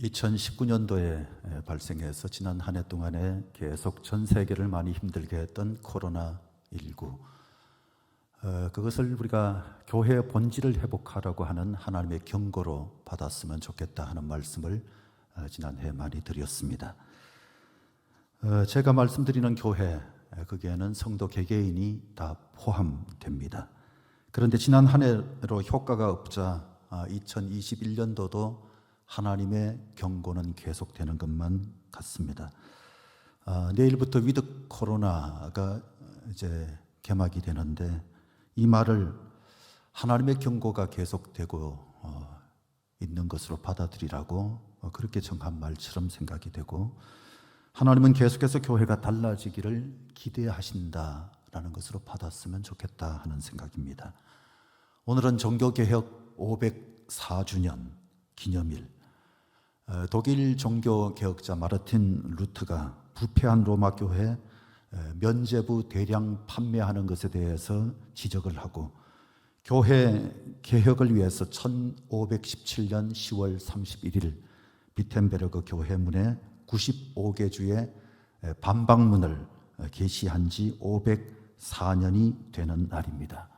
2019년도에 발생해서 지난 한 해 동안에 계속 전 세계를 많이 힘들게 했던 코로나19, 그것을 우리가 교회의 본질을 회복하라고 하는 하나님의 경고로 받았으면 좋겠다 하는 말씀을 지난해 많이 드렸습니다. 제가 말씀드리는 교회, 거기에는 성도 개개인이 다 포함됩니다. 그런데 지난 한 해로 효과가 없자 2021년도도 하나님의 경고는 계속되는 것만 같습니다. 내일부터 위드 코로나가 이제 개막이 되는데 이 말을 하나님의 경고가 계속되고 있는 것으로 받아들이라고 그렇게 정한 말처럼 생각이 되고, 하나님은 계속해서 교회가 달라지기를 기대하신다라는 것으로 받았으면 좋겠다 하는 생각입니다. 오늘은 종교개혁 504주년 기념일, 독일 종교개혁자 마르틴 루트가 부패한 로마 교회 면죄부 대량 판매하는 것에 대해서 지적을 하고, 교회 개혁을 위해서 1517년 10월 31일 비텐베르그 교회 문에 95개 주의 반박문을 게시한 지 504년이 되는 날입니다.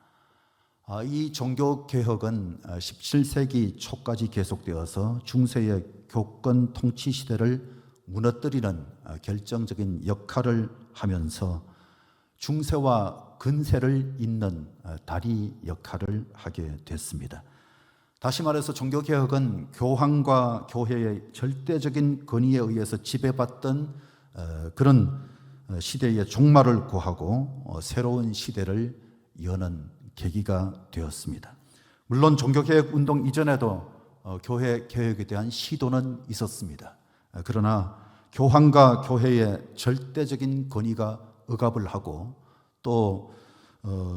이 종교개혁은 17세기 초까지 계속되어서 중세의 교권 통치 시대를 무너뜨리는 결정적인 역할을 하면서 중세와 근세를 잇는 다리 역할을 하게 됐습니다. 다시 말해서 종교개혁은 교황과 교회의 절대적인 권위에 의해서 지배받던 그런 시대의 종말을 고하고 새로운 시대를 여는 계기가 되었습니다. 물론 종교개혁 운동 이전에도 교회 개혁에 대한 시도는 있었습니다. 그러나 교황과 교회의 절대적인 권위가 억압을 하고 또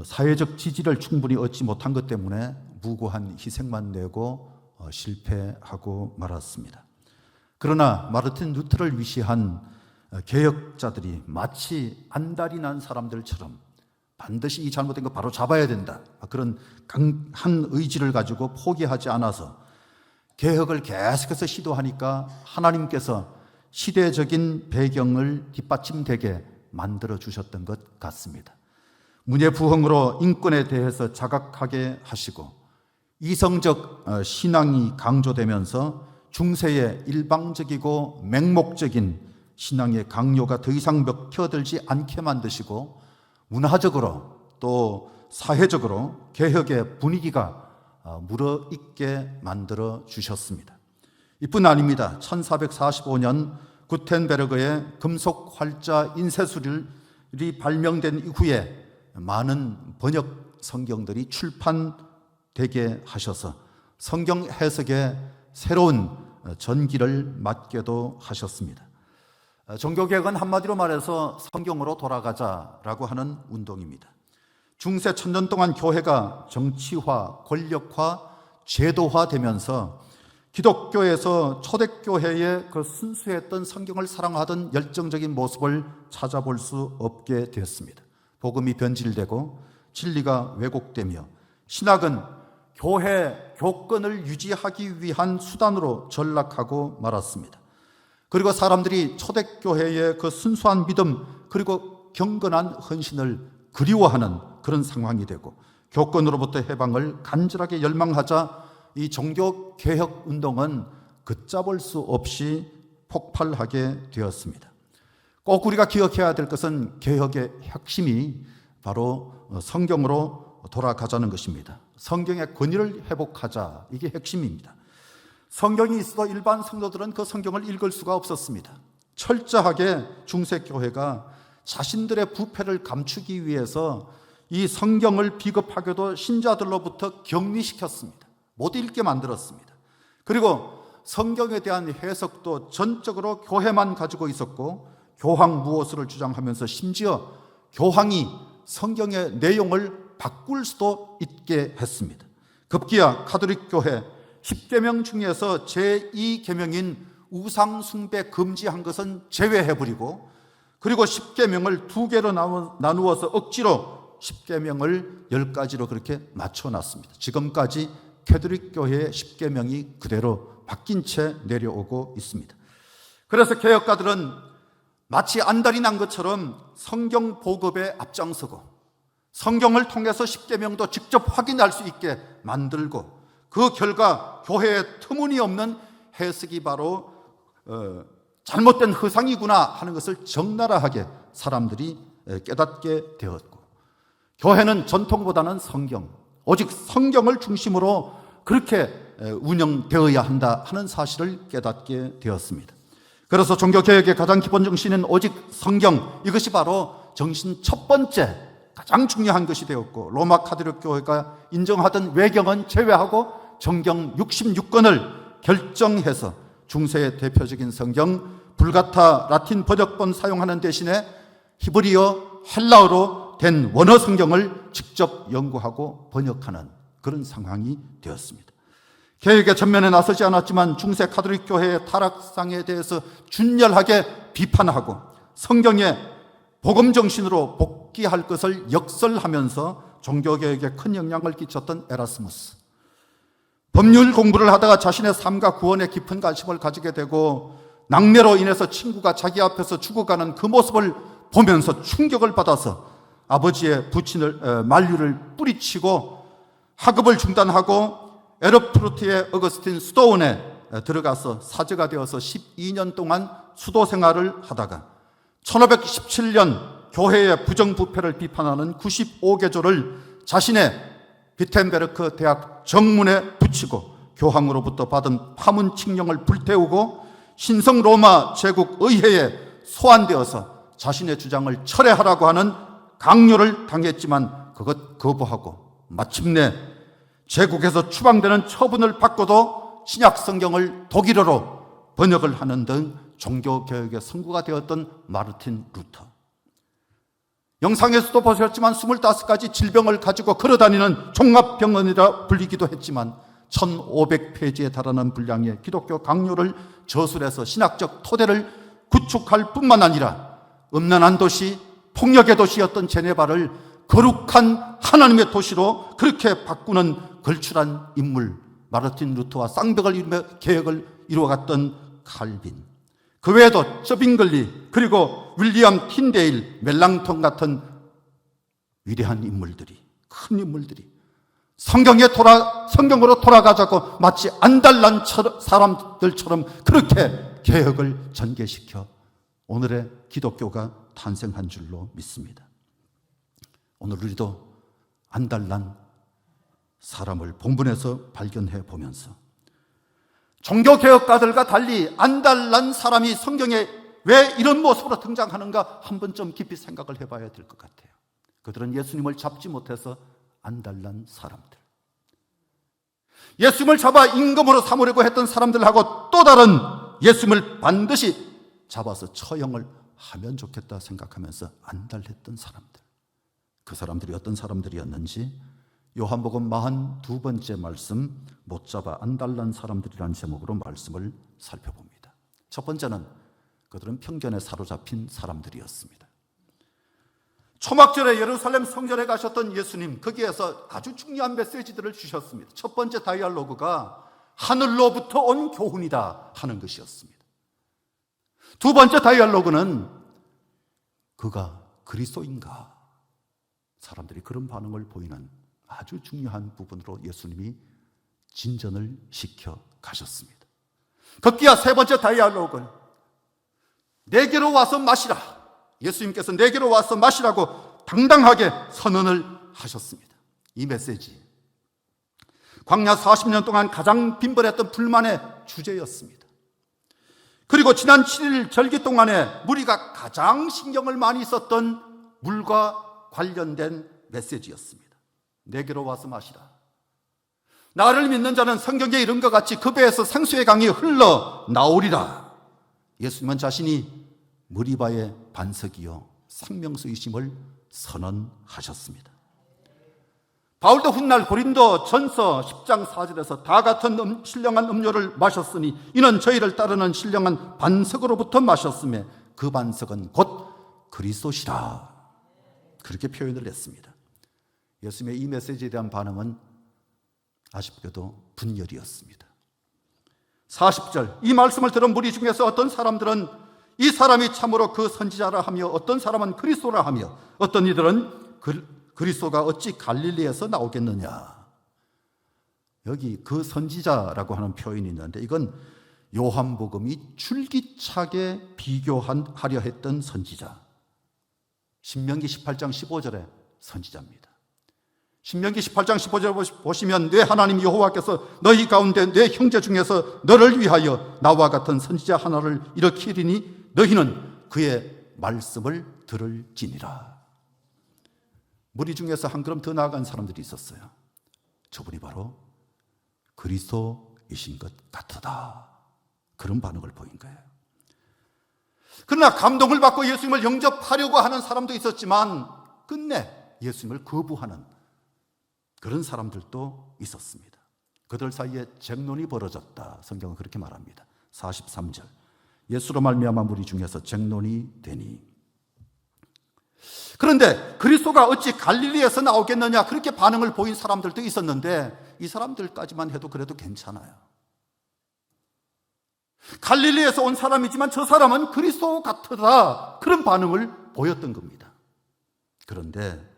사회적 지지를 충분히 얻지 못한 것 때문에 무고한 희생만 내고 실패하고 말았습니다. 그러나 마르틴 루터를 위시한 개혁자들이 마치 안달이 난 사람들처럼 반드시 이 잘못된 거 바로 잡아야 된다, 그런 강한 의지를 가지고 포기하지 않아서 개혁을 계속해서 시도하니까 하나님께서 시대적인 배경을 뒷받침되게 만들어 주셨던 것 같습니다. 문예부흥으로 인권에 대해서 자각하게 하시고 이성적 신앙이 강조되면서 중세의 일방적이고 맹목적인 신앙의 강요가 더 이상 먹혀들지 않게 만드시고, 문화적으로 또 사회적으로 개혁의 분위기가 물어있게 만들어 주셨습니다. 이뿐 아닙니다. 1445년 구텐베르그의 금속 활자 인쇄술이 발명된 이후에 많은 번역 성경들이 출판되게 하셔서 성경 해석에 새로운 전기를 맞게도 하셨습니다. 종교개혁은 한마디로 말해서 성경으로 돌아가자라고 하는 운동입니다. 중세 1000년 동안 교회가 정치화, 권력화, 제도화되면서 기독교에서 초대교회의 그 순수했던 성경을 사랑하던 열정적인 모습을 찾아볼 수 없게 되었습니다. 복음이 변질되고 진리가 왜곡되며 신학은 교회 교권을 유지하기 위한 수단으로 전락하고 말았습니다. 그리고 사람들이 초대교회의 그 순수한 믿음 그리고 경건한 헌신을 그리워하는 그런 상황이 되고, 교권으로부터 해방을 간절하게 열망하자 이 종교개혁 운동은 걷잡을 수 없이 폭발하게 되었습니다. 꼭 우리가 기억해야 될 것은 개혁의 핵심이 바로 성경으로 돌아가자는 것입니다. 성경의 권위를 회복하자, 이게 핵심입니다. 성경이 있어도 일반 성도들은 그 성경을 읽을 수가 없었습니다. 철저하게 중세교회가 자신들의 부패를 감추기 위해서 이 성경을 비겁하게도 신자들로부터 격리시켰습니다. 못 읽게 만들었습니다. 그리고 성경에 대한 해석도 전적으로 교회만 가지고 있었고, 교황 무오스를 주장하면서 심지어 교황이 성경의 내용을 바꿀 수도 있게 했습니다. 급기야 가톨릭 교회 10계명 중에서 제2계명인 우상 숭배 금지한 것은 제외해버리고, 그리고 10계명을 2개로 나누어서 억지로 10계명을 10가지로 그렇게 맞춰놨습니다. 지금까지 캐톨릭 교회의 10계명이 그대로 바뀐 채 내려오고 있습니다. 그래서 개혁가들은 마치 안달이 난 것처럼 성경 보급에 앞장서고 성경을 통해서 10계명도 직접 확인할 수 있게 만들고 그 결과 교회의 터무니없는 해석이 바로 잘못된 허상이구나 하는 것을 적나라하게 사람들이 깨닫게 되었고, 교회는 전통보다는 성경, 오직 성경을 중심으로 그렇게 운영되어야 한다 하는 사실을 깨닫게 되었습니다. 그래서 종교개혁의 가장 기본 정신은 오직 성경, 이것이 바로 정신 첫 번째 가장 중요한 것이 되었고, 로마 카톨릭 교회가 인정하던 외경은 제외하고 정경 66권을 결정해서 중세의 대표적인 성경 불가타 라틴 번역본 사용하는 대신에 히브리어, 헬라어로 된 원어 성경을 직접 연구하고 번역하는 그런 상황이 되었습니다. 개혁의 전면에 나서지 않았지만 중세 카톨릭 교회의 타락상에 대해서 준열하게 비판하고 성경의 복음 정신으로 복귀할 것을 역설하면서 종교개혁에 큰 영향을 끼쳤던 에라스무스, 법률 공부를 하다가 자신의 삶과 구원에 깊은 관심을 가지게 되고 낙뢰로 인해서 친구가 자기 앞에서 죽어가는 그 모습을 보면서 충격을 받아서 아버지의 만류를 뿌리치고 학업을 중단하고 에르푸르트의 어거스틴 수도원에 들어가서 사제가 되어서 12년 동안 수도 생활을 하다가 1517년 교회의 부정부패를 비판하는 95개조를 자신의 비텐베르크 대학 정문에 붙이고 교황으로부터 받은 파문 칙령을 불태우고 신성 로마 제국 의회에 소환되어서 자신의 주장을 철회하라고 하는 강요를 당했지만 그것 거부하고 마침내 제국에서 추방되는 처분을 받고도 신약 성경을 독일어로 번역을 하는 등 종교개혁의 선구가 되었던 마르틴 루터. 영상에서도 보셨지만 25가지 질병을 가지고 걸어다니는 종합병원이라 불리기도 했지만 1500페이지에 달하는 분량의 기독교 강요를 저술해서 신학적 토대를 구축할 뿐만 아니라 음란한 도시, 폭력의 도시였던 제네바를 거룩한 하나님의 도시로 그렇게 바꾸는 걸출한 인물, 마르틴 루터와 쌍벽을 이루며 개혁을 이루어갔던 칼빈, 그 외에도 저빙글리, 그리고 윌리엄 틴데일, 멜랑턴 같은 위대한 인물들이, 큰 인물들이 성경으로 돌아가자고 마치 안달난 사람들처럼 그렇게 개혁을 전개시켜 오늘의 기독교가 탄생한 줄로 믿습니다. 오늘 우리도 안달난 사람을 본문에서 발견해 보면서 종교개혁가들과 달리 안달난 사람이 성경에 왜 이런 모습으로 등장하는가 한 번쯤 깊이 생각을 해봐야 될 것 같아요. 그들은 예수님을 잡지 못해서 안달난 사람들, 예수님을 잡아 임금으로 삼으려고 했던 사람들하고 또 다른 예수님을 반드시 잡아서 처형을 하면 좋겠다 생각하면서 안달했던 사람들, 그 사람들이 어떤 사람들이었는지 요한복음 42번째 말씀, 못 잡아 안달난 사람들이라는 제목으로 말씀을 살펴봅니다. 첫 번째는 그들은 편견에 사로잡힌 사람들이었습니다. 초막절에 예루살렘 성전에 가셨던 예수님, 거기에서 아주 중요한 메시지들을 주셨습니다. 첫 번째 다이얼로그가 하늘로부터 온 교훈이다 하는 것이었습니다. 두 번째 다이얼로그는 그가 그리스도인가? 사람들이 그런 반응을 보이는 아주 중요한 부분으로 예수님이 진전을 시켜 가셨습니다. 급기야 세 번째 다이얼로그는 내게로 와서 마시라. 예수님께서 내게로 와서 마시라고 당당하게 선언을 하셨습니다. 이 메시지, 광야 40년 동안 가장 빈번했던 불만의 주제였습니다. 그리고 지난 7일 절기 동안에 무리가 가장 신경을 많이 썼던 물과 관련된 메시지였습니다. 내게로 와서 마시라. 나를 믿는 자는 성경에 이른 것 같이 그 배에서 생수의 강이 흘러 나오리라. 예수님은 자신이 머리바의 반석이요 생명수이심을 선언하셨습니다. 바울도 훗날 고린도 전서 10장 4절에서 다 같은 신령한 음료를 마셨으니 이는 저희를 따르는 신령한 반석으로부터 마셨으며 그 반석은 곧 그리스도시라. 그렇게 표현을 했습니다. 예수님의 이 메시지에 대한 반응은 아쉽게도 분열이었습니다. 40절, 이 말씀을 들은 무리 중에서 어떤 사람들은 이 사람이 참으로 그 선지자라 하며 어떤 사람은 그리스도라 하며 어떤 이들은 그리스도가 어찌 갈릴리에서 나오겠느냐. 여기 그 선지자라고 하는 표현이 있는데 이건 요한복음이 줄기차게 비교하려 했던 선지자, 신명기 18장 15절의 선지자입니다. 신명기 18장 15절 보시면 내 하나님 여호와께서 너희 가운데 내 형제 중에서 너를 위하여 나와 같은 선지자 하나를 일으키리니 너희는 그의 말씀을 들을지니라. 무리 중에서 한 걸음 더 나아간 사람들이 있었어요. 저분이 바로 그리스도이신 것 같으다. 그런 반응을 보인 거예요. 그러나 감동을 받고 예수님을 영접하려고 하는 사람도 있었지만 끝내 예수님을 거부하는 그런 사람들도 있었습니다. 그들 사이에 쟁론이 벌어졌다. 성경은 그렇게 말합니다. 43절, 예수로 말미암아 무리 중에서 쟁론이 되니. 그런데 그리스도가 어찌 갈릴리에서 나오겠느냐, 그렇게 반응을 보인 사람들도 있었는데 이 사람들까지만 해도 그래도 괜찮아요. 갈릴리에서 온 사람이지만 저 사람은 그리스도 같으다, 그런 반응을 보였던 겁니다. 그런데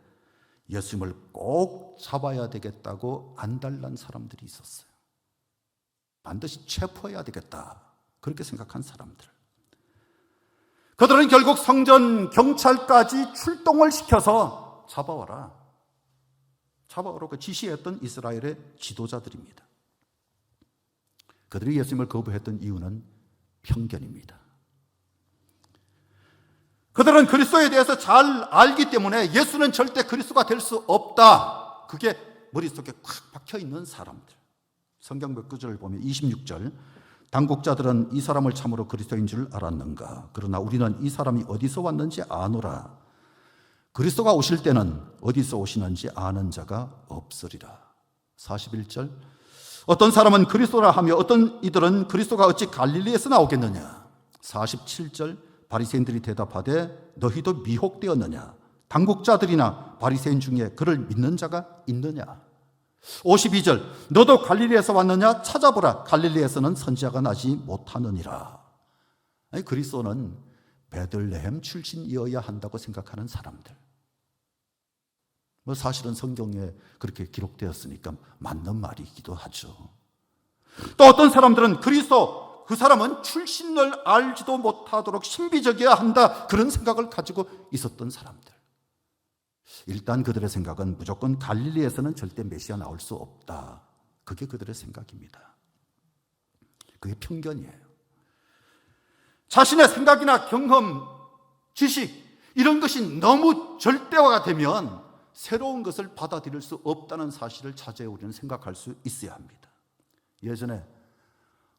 예수님을 꼭 잡아야 되겠다고 안달난 사람들이 있었어요. 반드시 체포해야 되겠다, 그렇게 생각한 사람들. 그들은 결국 성전 경찰까지 출동을 시켜서 잡아오라고 지시했던 이스라엘의 지도자들입니다. 그들이 예수님을 거부했던 이유는 편견입니다. 그들은 그리스도에 대해서 잘 알기 때문에 예수는 절대 그리스도가 될 수 없다, 그게 머릿속에 꽉 박혀있는 사람들. 성경 몇 구절을 보면 26절, 당국자들은 이 사람을 참으로 그리스도인 줄 알았는가? 그러나 우리는 이 사람이 어디서 왔는지 아노라. 그리스도가 오실 때는 어디서 오시는지 아는 자가 없으리라. 41절, 어떤 사람은 그리스도라 하며 어떤 이들은 그리스도가 어찌 갈릴리에서 나오겠느냐. 47절, 바리새인들이 대답하되 너희도 미혹되었느냐? 당국자들이나 바리새인 중에 그를 믿는 자가 있느냐? 52절, 너도 갈릴리에서 왔느냐? 찾아보라. 갈릴리에서는 선지자가 나지 못하느니라. 아니, 그리스도는 베들레헴 출신이어야 한다고 생각하는 사람들. 사실은 성경에 그렇게 기록되었으니까 맞는 말이기도 하죠. 또 어떤 사람들은 그리스도, 그 사람은 출신을 알지도 못하도록 신비적이어야 한다, 그런 생각을 가지고 있었던 사람들. 일단 그들의 생각은 무조건 갈릴리에서는 절대 메시아 나올 수 없다, 그게 그들의 생각입니다. 그게 편견이에요. 자신의 생각이나 경험, 지식, 이런 것이 너무 절대화가 되면 새로운 것을 받아들일 수 없다는 사실을 차제에 우리는 생각할 수 있어야 합니다. 예전에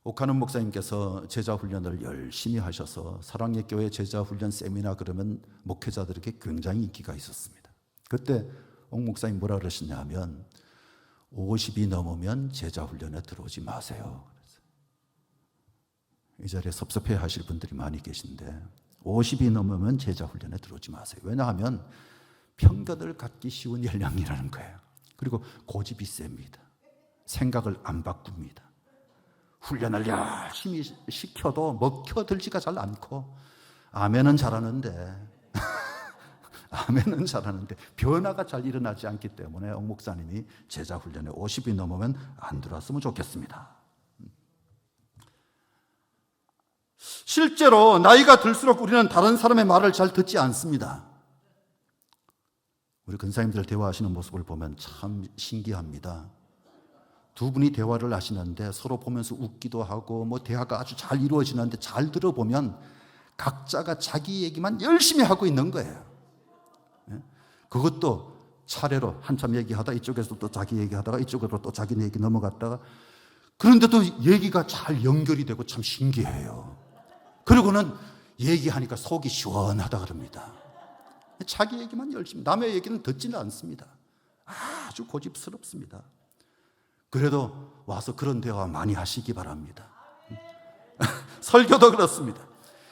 옥하는 목사님께서 제자훈련을 열심히 하셔서 사랑의 교회 제자훈련 세미나 그러면 목회자들에게 굉장히 인기가 있었습니다. 그때 옥 목사님 뭐라 그러셨냐 하면 50이 넘으면 제자훈련에 들어오지 마세요. 이 자리에 섭섭해 하실 분들이 많이 계신데 50이 넘으면 제자훈련에 들어오지 마세요. 왜냐하면 편견을 갖기 쉬운 연령이라는 거예요. 그리고 고집이 셉니다. 생각을 안 바꿉니다. 훈련을 열심히 시켜도 먹혀들지가 잘 않고 아멘은 잘하는데 아멘은 잘하는데 변화가 잘 일어나지 않기 때문에 옥 목사님이 제자훈련에 50이 넘으면 안 들어왔으면 좋겠습니다. 실제로 나이가 들수록 우리는 다른 사람의 말을 잘 듣지 않습니다. 우리 근사님들 대화하시는 모습을 보면 참 신기합니다. 두 분이 대화를 하시는데 서로 보면서 웃기도 하고 뭐 대화가 아주 잘 이루어지는데 잘 들어보면 각자가 자기 얘기만 열심히 하고 있는 거예요. 그것도 차례로 한참 얘기하다 이쪽에서 또 자기 얘기하다가 이쪽으로 또 자기 얘기 넘어갔다가, 그런데도 얘기가 잘 연결이 되고 참 신기해요. 그리고는 얘기하니까 속이 시원하다 그럽니다. 자기 얘기만 열심히, 남의 얘기는 듣지는 않습니다. 아주 고집스럽습니다. 그래도 와서 그런 대화 많이 하시기 바랍니다. 설교도 그렇습니다.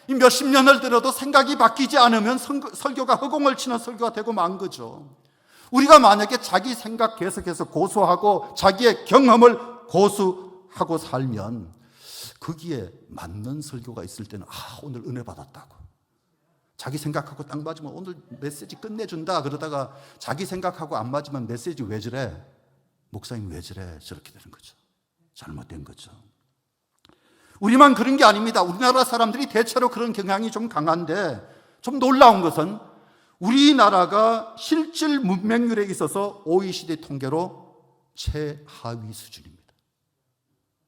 이 몇십 년을 들어도 생각이 바뀌지 않으면 설교가 허공을 치는 설교가 되고 만 거죠. 우리가 만약에 자기 생각 계속해서 고수하고 자기의 경험을 고수하고 살면 거기에 맞는 설교가 있을 때는 오늘 은혜 받았다고. 자기 생각하고 딱 맞으면 오늘 메시지 끝내준다 그러다가 자기 생각하고 안 맞으면 메시지 왜 저래? 목사님 왜 저래? 저렇게 되는 거죠. 잘못된 거죠. 우리만 그런 게 아닙니다. 우리나라 사람들이 대체로 그런 경향이 좀 강한데 좀 놀라운 것은 우리나라가 실질 문맹률에 있어서 OECD 통계로 최하위 수준입니다.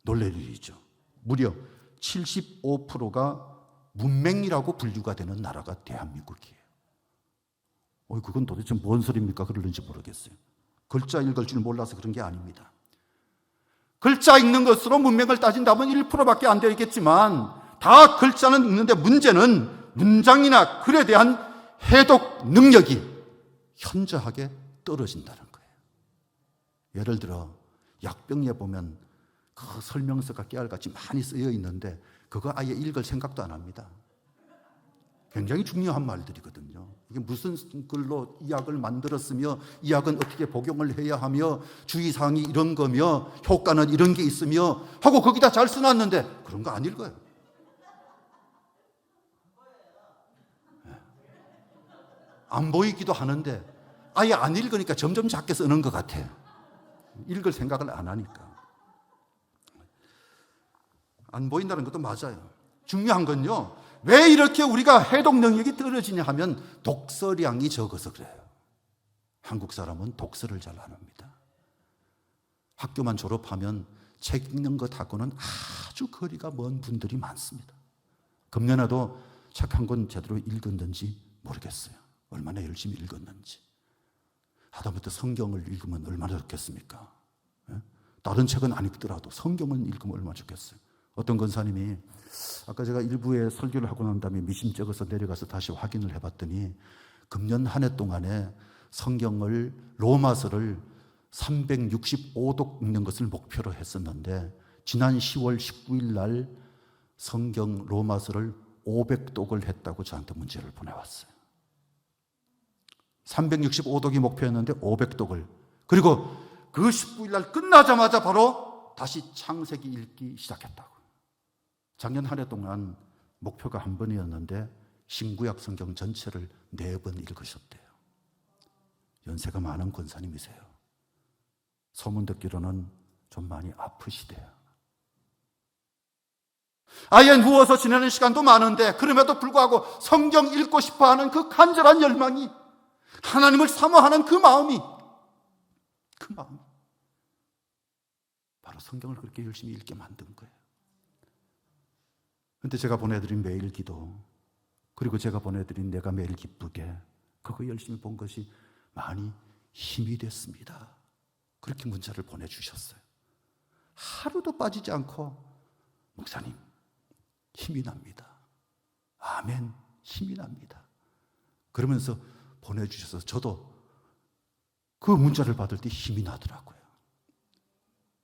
놀랄 일이죠. 무려 75%가 문맹이라고 분류가 되는 나라가 대한민국이에요. 그건 도대체 뭔 소리입니까? 그러는지 모르겠어요. 글자 읽을 줄 몰라서 그런 게 아닙니다. 글자 읽는 것으로 문맹을 따진다면 1%밖에 안 되겠지만 다 글자는 읽는데 문제는 문장이나 글에 대한 해독 능력이 현저하게 떨어진다는 거예요. 예를 들어 약병에 보면 그 설명서가 깨알같이 많이 쓰여 있는데 그거 아예 읽을 생각도 안 합니다. 굉장히 중요한 말들이거든요. 이게 무슨 글로 이 약을 만들었으며 이 약은 어떻게 복용을 해야 하며 주의사항이 이런 거며 효과는 이런 게 있으며 하고 거기다 잘 써놨는데 그런 거 안 읽어요. 안 보이기도 하는데 아예 안 읽으니까 점점 작게 쓰는 것 같아요. 읽을 생각을 안 하니까. 안 보인다는 것도 맞아요. 중요한 건요, 왜 이렇게 우리가 해독 능력이 떨어지냐 하면 독서량이 적어서 그래요. 한국 사람은 독서를 잘 안 합니다. 학교만 졸업하면 책 읽는 것하고는 아주 거리가 먼 분들이 많습니다. 금년에도 책 한 권 제대로 읽었는지 모르겠어요. 얼마나 열심히 읽었는지. 하다못해 성경을 읽으면 얼마나 좋겠습니까? 다른 책은 안 읽더라도 성경을 읽으면 얼마나 좋겠어요. 어떤 권사님이 아까 제가 일부에 설교를 하고 난 다음에 미심쩍어서 내려가서 다시 확인을 해봤더니 금년 한 해 동안에 성경을 로마서를 365독 읽는 것을 목표로 했었는데 지난 10월 19일 날 성경 로마서를 500독을 했다고 저한테 문제를 보내왔어요. 365독이 목표였는데 500독을. 그리고 그 19일 날 끝나자마자 바로 다시 창세기 읽기 시작했다고. 작년 한 해 동안 목표가 한 번이었는데 신구약 성경 전체를 4번 읽으셨대요. 연세가 많은 권사님이세요. 소문 듣기로는 좀 많이 아프시대요. 아예 누워서 지내는 시간도 많은데 그럼에도 불구하고 성경 읽고 싶어하는 그 간절한 열망이, 하나님을 사모하는 그 마음이 바로 성경을 그렇게 열심히 읽게 만든 거예요. 그런데 제가 보내드린 매일 기도, 그리고 제가 보내드린 내가 매일 기쁘게, 그거 열심히 본 것이 많이 힘이 됐습니다. 그렇게 문자를 보내주셨어요. 하루도 빠지지 않고 목사님 힘이 납니다. 아멘, 힘이 납니다. 그러면서 보내주셔서 저도 그 문자를 받을 때 힘이 나더라고요.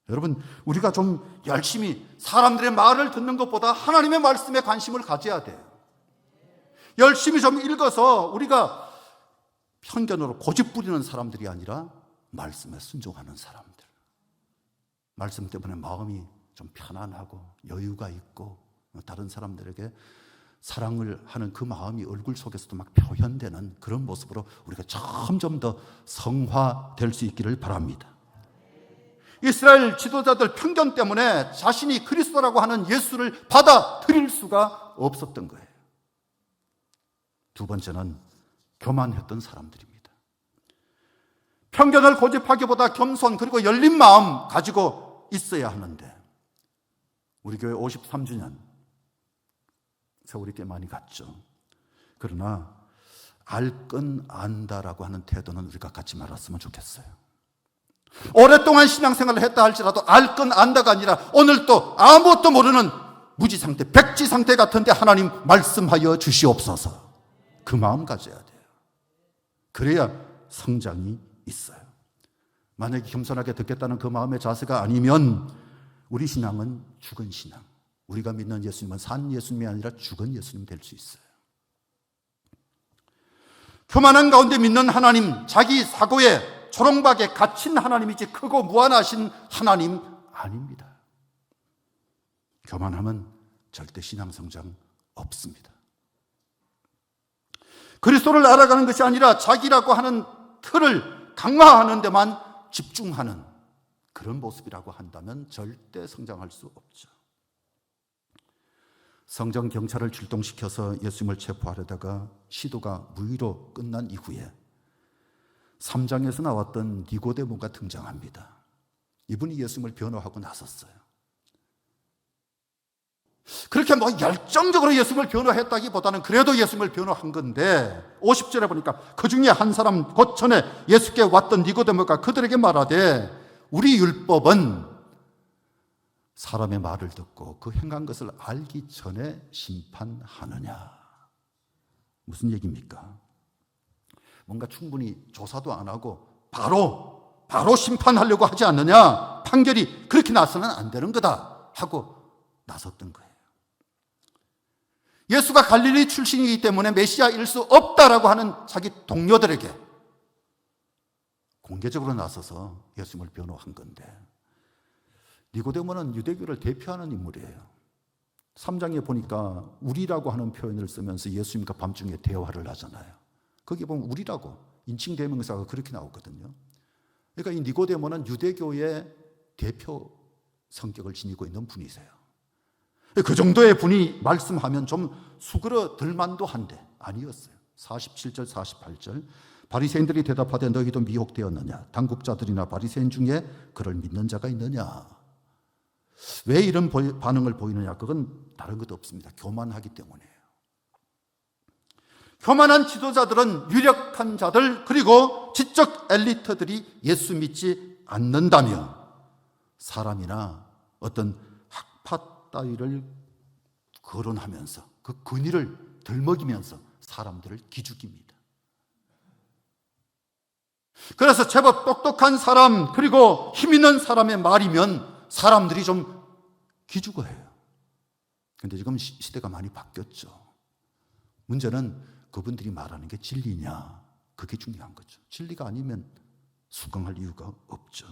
여러분, 우리가 좀 열심히 사람들의 말을 듣는 것보다 하나님의 말씀에 관심을 가져야 돼요. 열심히 좀 읽어서 우리가 편견으로 고집 부리는 사람들이 아니라 말씀에 순종하는 사람들. 말씀 때문에 마음이 좀 편안하고 여유가 있고 다른 사람들에게 사랑을 하는 그 마음이 얼굴 속에서도 막 표현되는 그런 모습으로 우리가 점점 더 성화될 수 있기를 바랍니다. 이스라엘 지도자들 편견 때문에 자신이 그리스도라고 하는 예수를 받아들일 수가 없었던 거예요. 두 번째는 교만했던 사람들입니다. 편견을 고집하기보다 겸손 그리고 열린 마음 가지고 있어야 하는데 우리 교회 53주년 세월이 꽤 많이 갔죠. 그러나 알 건 안다라고 하는 태도는 우리가 갖지 말았으면 좋겠어요. 오랫동안 신앙생활을 했다 할지라도 알 건 안다가 아니라 오늘 또 아무것도 모르는 무지상태, 백지상태 같은데 하나님 말씀하여 주시옵소서. 그 마음 가져야 돼요. 그래야 성장이 있어요. 만약에 겸손하게 듣겠다는 그 마음의 자세가 아니면 우리 신앙은 죽은 신앙, 우리가 믿는 예수님은 산 예수님이 아니라 죽은 예수님 될 수 있어요. 교만한 가운데 믿는 하나님, 자기 사고에 초롱박에 갇힌 하나님이지 크고 무한하신 하나님 아닙니다. 교만하면 절대 신앙 성장 없습니다. 그리스도를 알아가는 것이 아니라 자기라고 하는 틀을 강화하는 데만 집중하는 그런 모습이라고 한다면 절대 성장할 수 없죠. 성전 경찰을 출동시켜서 예수님을 체포하려다가 시도가 무의로 끝난 이후에 3장에서 나왔던 니고데모가 등장합니다. 이분이 예수님을 변호하고 나섰어요. 그렇게 열정적으로 예수님을 변호했다기보다는 그래도 예수님을 변호한 건데 50절에 보니까 그 중에 한 사람 곧 전에 예수께 왔던 니고데모가 그들에게 말하되 우리 율법은 사람의 말을 듣고 그 행한 것을 알기 전에 심판하느냐. 무슨 얘기입니까? 뭔가 충분히 조사도 안 하고 바로 심판하려고 하지 않느냐. 판결이 그렇게 나서는 안 되는 거다 하고 나섰던 거예요. 예수가 갈릴리 출신이기 때문에 메시아일 수 없다라고 하는 자기 동료들에게 공개적으로 나서서 예수님을 변호한 건데 니고데모는 유대교를 대표하는 인물이에요. 3장에 보니까 우리라고 하는 표현을 쓰면서 예수님과 밤중에 대화를 하잖아요. 거기 보면 우리라고 인칭 대명사가 그렇게 나오거든요. 그러니까 이 니고데모는 유대교의 대표 성격을 지니고 있는 분이세요. 그 정도의 분이 말씀하면 좀 수그러들 만도 한데 아니었어요. 47절 48절 바리새인들이 대답하되 너희도 미혹되었느냐 당국자들이나 바리새인 중에 그를 믿는 자가 있느냐. 왜 이런 반응을 보이느냐. 그건 다른 것도 없습니다. 교만하기 때문이에요. 교만한 지도자들은 유력한 자들 그리고 지적 엘리트들이 예수 믿지 않는다며 사람이나 어떤 학파 따위를 거론하면서 그 근위를 들먹이면서 사람들을 기죽입니다. 그래서 제법 똑똑한 사람 그리고 힘 있는 사람의 말이면 사람들이 좀 기죽어해요. 그런데 지금 시대가 많이 바뀌었죠. 문제는 그분들이 말하는 게 진리냐, 그게 중요한 거죠. 진리가 아니면 수긍할 이유가 없죠.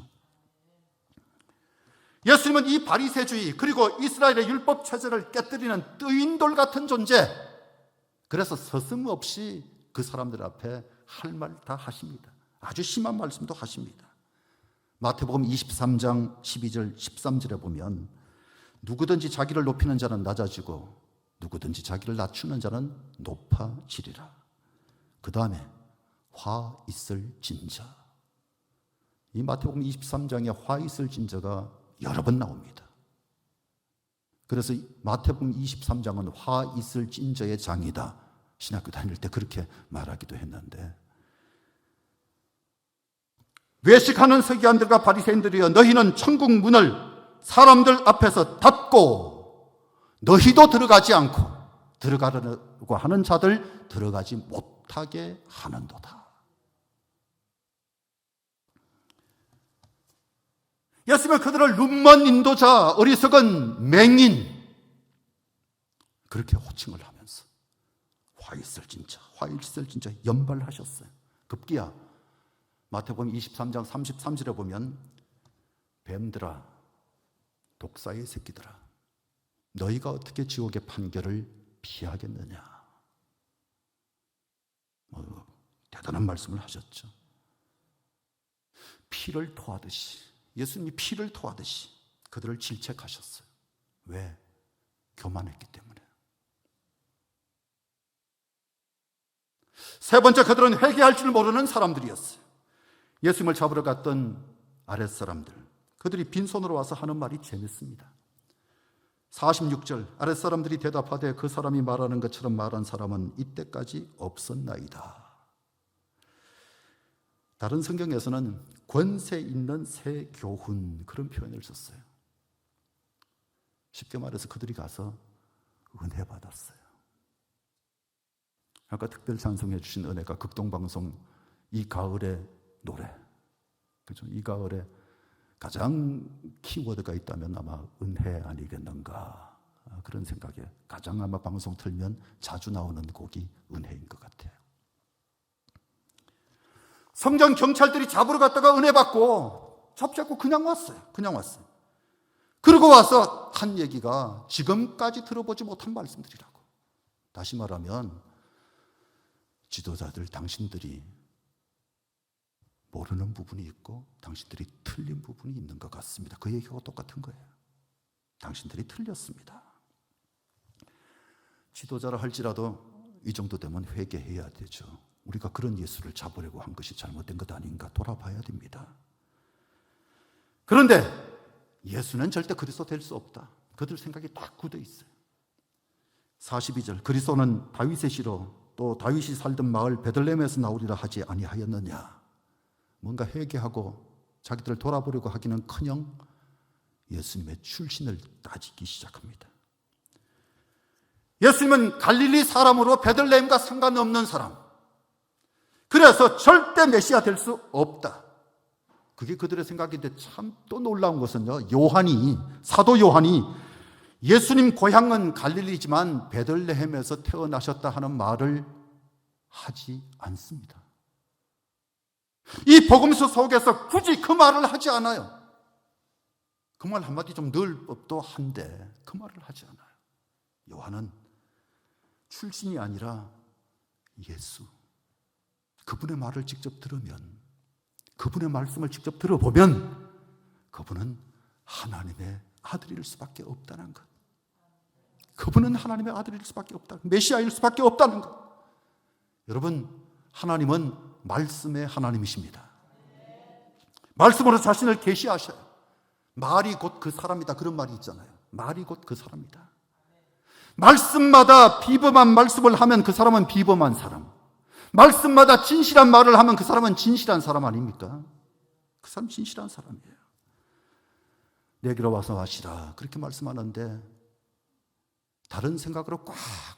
예수님은 이 바리새주의 그리고 이스라엘의 율법 체제를 깨뜨리는 뜨인돌 같은 존재, 그래서 서슴없이 그 사람들 앞에 할 말 다 하십니다. 아주 심한 말씀도 하십니다. 마태복음 23장 12절 13절에 보면 누구든지 자기를 높이는 자는 낮아지고 누구든지 자기를 낮추는 자는 높아지리라. 그 다음에 화 있을 진자. 이 마태복음 23장에 화 있을 진자가 여러 번 나옵니다. 그래서 마태복음 23장은 화 있을 진저의 장이다. 신학교 다닐 때 그렇게 말하기도 했는데 외식하는 서기관들과 바리새인들이여 너희는 천국 문을 사람들 앞에서 닫고 너희도 들어가지 않고 들어가려고 하는 자들 들어가지 못하게 하는도다. 예수님은 그들을 눈먼 인도자, 어리석은 맹인 그렇게 호칭을 하면서 화 있을 진짜 연발하셨어요. 급기야 마태복음 23장 33절에 보면 뱀들아 독사의 새끼들아 너희가 어떻게 지옥의 판결을 피하겠느냐. 대단한 말씀을 하셨죠. 피를 토하듯이 예수님이 피를 토하듯이 그들을 질책하셨어요. 왜? 교만했기 때문에. 세 번째, 그들은 회개할 줄 모르는 사람들이었어요. 예수님을 잡으러 갔던 아랫사람들, 그들이 빈손으로 와서 하는 말이 재밌습니다. 46절 아랫사람들이 대답하되 그 사람이 말하는 것처럼 말한 사람은 이때까지 없었나이다. 다른 성경에서는 권세 있는 새 교훈 그런 표현을 썼어요. 쉽게 말해서 그들이 가서 은혜 받았어요. 아까 특별 찬송해 주신 은혜가 극동방송 이 가을의 노래, 그죠? 이 가을에 가장 키워드가 있다면 아마 은혜 아니겠는가 그런 생각에 가장 아마 방송 틀면 자주 나오는 곡이 은혜인 것 같아요. 성전 경찰들이 잡으러 갔다가 은혜 받고 잡지 않고 그냥 왔어요. 그냥 왔어요. 그러고 와서 한 얘기가 지금까지 들어보지 못한 말씀들이라고. 다시 말하면 지도자들, 당신들이 모르는 부분이 있고 당신들이 틀린 부분이 있는 것 같습니다. 그 얘기가 똑같은 거예요. 당신들이 틀렸습니다. 지도자라 할지라도 이 정도 되면 회개해야 되죠. 우리가 그런 예수를 잡으려고 한 것이 잘못된 것 아닌가 돌아봐야 됩니다. 그런데 예수는 절대 그리스도 될 수 없다. 그들 생각이 딱 굳어 있어요. 42절, 그리스도는 다윗의 시로 또 다윗이 살던 마을 베들레헴에서 나오리라 하지 아니하였느냐. 뭔가 회개하고 자기들을 돌아보려고 하기는커녕 예수님의 출신을 따지기 시작합니다. 예수님은 갈릴리 사람으로 베들레헴과 상관없는 사람. 그래서 절대 메시아 될 수 없다. 그게 그들의 생각인데 참 또 놀라운 것은요, 사도 요한이 예수님 고향은 갈릴리지만 베들레헴에서 태어나셨다 하는 말을 하지 않습니다. 이 복음서 속에서 굳이 그 말을 하지 않아요. 그 말 한마디 좀 넣을 법도 한데 그 말을 하지 않아요. 요한은 출신이 아니라 예수, 그분의 말을 직접 들으면, 그분의 말씀을 직접 들어보면 그분은 하나님의 아들일 수밖에 없다는 것. 그분은 하나님의 아들일 수밖에 없다. 메시아일 수밖에 없다는 것. 여러분, 하나님은 말씀의 하나님이십니다. 말씀으로 자신을 계시하셔요. 말이 곧 그 사람이다. 그런 말이 있잖아요. 말이 곧 그 사람이다. 말씀마다 비범한 말씀을 하면 그 사람은 비범한 사람. 말씀마다 진실한 말을 하면 그 사람은 진실한 사람 아닙니까? 그 사람 진실한 사람이에요. 내게로 와서 마시라. 그렇게 말씀하는데 다른 생각으로 꽉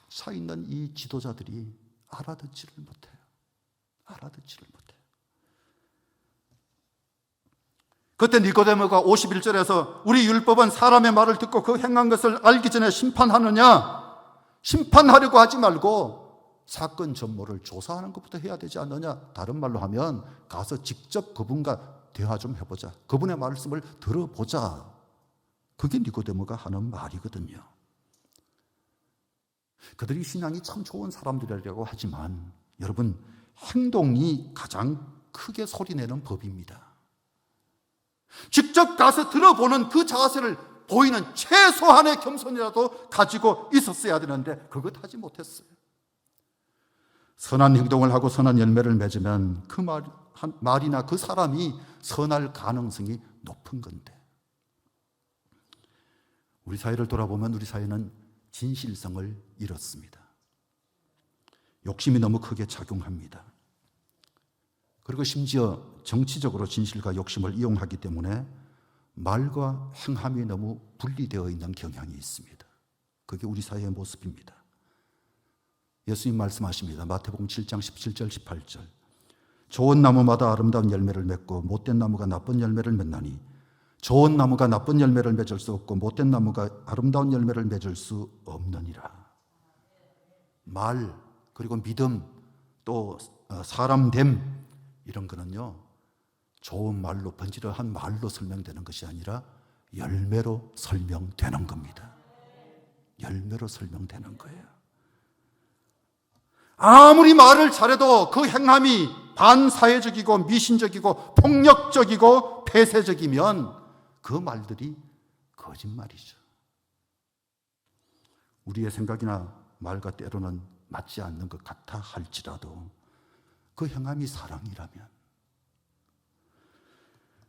차 있는 이 지도자들이 알아듣지를 못해요. 알아듣지를 못해요. 그때 니고데모가 51절에서 우리 율법은 사람의 말을 듣고 그 행한 것을 알기 전에 심판하느냐? 심판하려고 하지 말고 사건 전모를 조사하는 것부터 해야 되지 않느냐? 다른 말로 하면 가서 직접 그분과 대화 좀 해보자. 그분의 말씀을 들어보자. 그게 니고데모가 하는 말이거든요. 그들이 신앙이 참 좋은 사람들이라고 하지만 여러분, 행동이 가장 크게 소리내는 법입니다. 직접 가서 들어보는 그 자세를 보이는 최소한의 겸손이라도 가지고 있었어야 되는데 그것 하지 못했어요. 선한 행동을 하고 선한 열매를 맺으면 그 말이나 그 사람이 선할 가능성이 높은 건데, 우리 사회를 돌아보면 우리 사회는 진실성을 잃었습니다. 욕심이 너무 크게 작용합니다. 그리고 심지어 정치적으로 진실과 욕심을 이용하기 때문에 말과 행함이 너무 분리되어 있는 경향이 있습니다. 그게 우리 사회의 모습입니다. 예수님 말씀하십니다. 마태복음 7장 17절 18절. 좋은 나무마다 아름다운 열매를 맺고 못된 나무가 나쁜 열매를 맺나니 좋은 나무가 나쁜 열매를 맺을 수 없고 못된 나무가 아름다운 열매를 맺을 수 없느니라. 말, 그리고 믿음, 또 사람됨, 이런 거는요, 좋은 말로, 번지르한 말로 설명되는 것이 아니라 열매로 설명되는 겁니다. 열매로 설명되는 거예요. 아무리 말을 잘해도 그 행함이 반사회적이고 미신적이고 폭력적이고 폐쇄적이면 그 말들이 거짓말이죠. 우리의 생각이나 말과 때로는 맞지 않는 것 같아 할지라도 그 행함이 사랑이라면,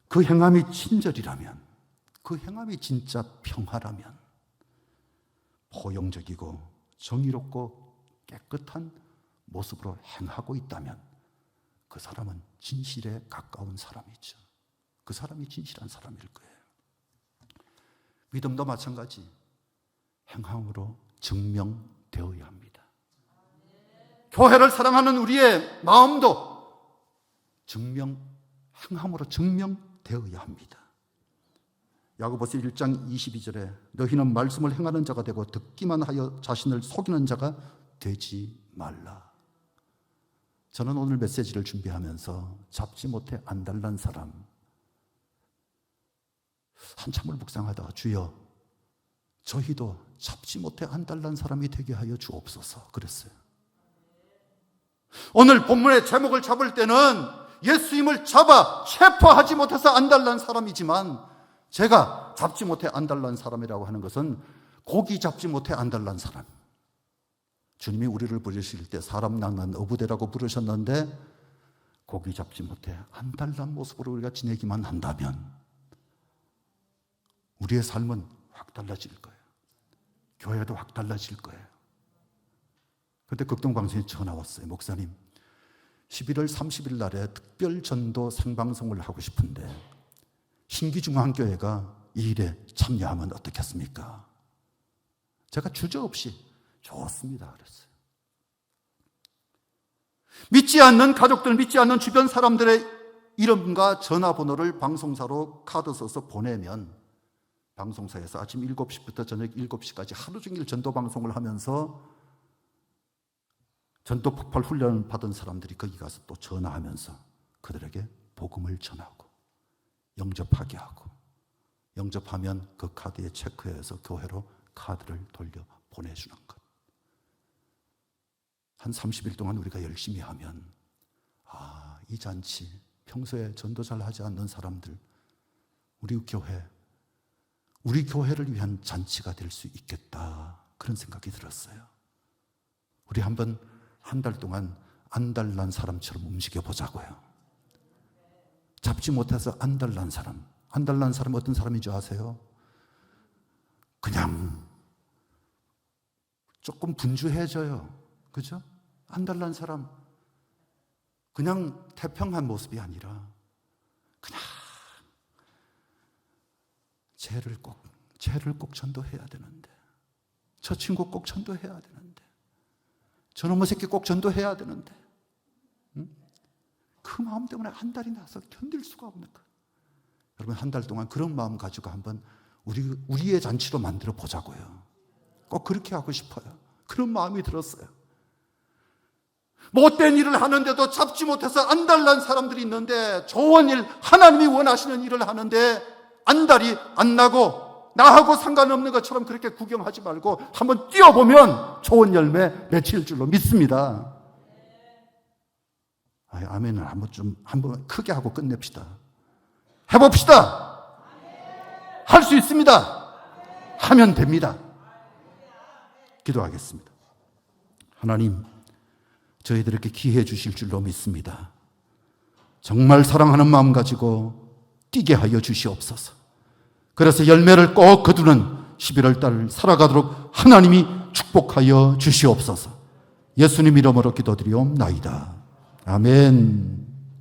그 행함이 친절이라면, 그 행함이 진짜 평화라면, 포용적이고 정의롭고 깨끗한 모습으로 행하고 있다면 그 사람은 진실에 가까운 사람이죠. 그 사람이 진실한 사람일 거예요. 믿음도 마찬가지, 행함으로 증명되어야 합니다. 교회를 사랑하는 우리의 마음도 행함으로 증명되어야 합니다. 야고보서 1장 22절에 너희는 말씀을 행하는 자가 되고 듣기만 하여 자신을 속이는 자가 되지 말라. 저는 오늘 메시지를 준비하면서 잡지 못해 안달난 사람, 한참을 묵상하다가 주여, 저희도 잡지 못해 안달난 사람이 되게 하여 주옵소서 그랬어요. 오늘 본문의 제목을 잡을 때는 예수님을 잡아 체포하지 못해서 안달난 사람이지만, 제가 잡지 못해 안달난 사람이라고 하는 것은 고기 잡지 못해 안달난 사람. 주님이 우리를 부르실 때 사람 낚는 어부대라고 부르셨는데, 고기 잡지 못해 안달난 모습으로 우리가 지내기만 한다면 우리의 삶은 확 달라질 거예요. 교회도 확 달라질 거예요. 그때 극동방송에 전화 왔어요. 목사님, 11월 30일 날에 특별 전도 생방송을 하고 싶은데 신기중앙교회가 이 일에 참여하면 어떻겠습니까? 제가 주저없이 좋습니다 그랬어요. 믿지 않는 가족들, 믿지 않는 주변 사람들의 이름과 전화번호를 방송사로 카드 써서 보내면 방송사에서 아침 7시부터 저녁 7시까지 하루 종일 전도 방송을 하면서 전도 폭발 훈련을 받은 사람들이 거기 가서 또 전화하면서 그들에게 복음을 전하고 영접하게 하고, 영접하면 그 카드에 체크해서 교회로 카드를 돌려 보내주는 것. 한 30일 동안 우리가 열심히 하면, 이 잔치, 평소에 전도 잘 하지 않는 사람들, 우리 교회를 위한 잔치가 될 수 있겠다, 그런 생각이 들었어요. 우리 한번 한 달 동안 안달난 사람처럼 움직여 보자고요. 잡지 못해서 안달난 사람. 안달난 사람 어떤 사람인 줄 아세요? 그냥 조금 분주해져요. 그죠? 안달난 사람. 그냥 태평한 모습이 아니라 그냥 죄를 꼭 전도해야 되는데, 저 친구 꼭 전도해야 되는데, 저놈의 새끼 꼭 전도해야 되는데, 그 마음 때문에 한 달이 나서 견딜 수가 없는 거예요. 여러분, 한 달 동안 그런 마음 가지고 한번 우리의 잔치로 만들어 보자고요. 꼭 그렇게 하고 싶어요. 그런 마음이 들었어요. 못된 일을 하는데도 잡지 못해서 안달난 사람들이 있는데, 좋은 일, 하나님이 원하시는 일을 하는데 안달이 안 나고 나하고 상관없는 것처럼 그렇게 구경하지 말고 한번 뛰어보면 좋은 열매 맺힐 줄로 믿습니다. 아멘을 한번 크게 하고 끝냅시다. 해봅시다. 할 수 있습니다. 하면 됩니다. 기도하겠습니다. 하나님, 저희들에게 기회 주실 줄로 믿습니다. 정말 사랑하는 마음 가지고 뛰게 하여 주시옵소서. 그래서 열매를 꼭 거두는 11월 달을 살아가도록 하나님이 축복하여 주시옵소서. 예수님 이름으로 기도드리옵나이다. 아멘.